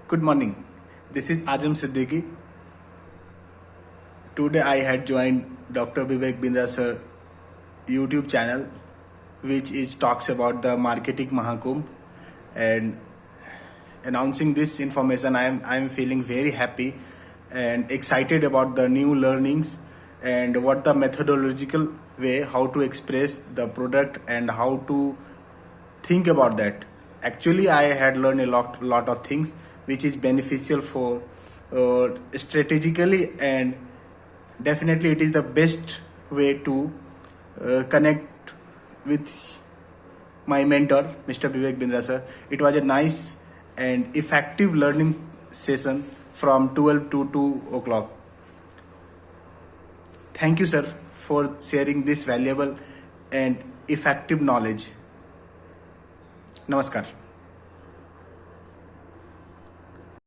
Good morning. This is Ajam Siddiqui. Today I had joined Dr. Bindra sir YouTube channel, which is talks about the Marketing Mahakumbh, and announcing this information. I am feeling very happy and excited about the new learnings and what the methodological way how to express the product and how to think about that. Actually, I had learned a lot of things which is beneficial for strategically, and definitely it is the best way to connect with my mentor, Mr. Bindra sir. It was a nice and effective learning session from 12 to 2 o'clock. Thank you, sir, for sharing this valuable and effective knowledge. Namaskar.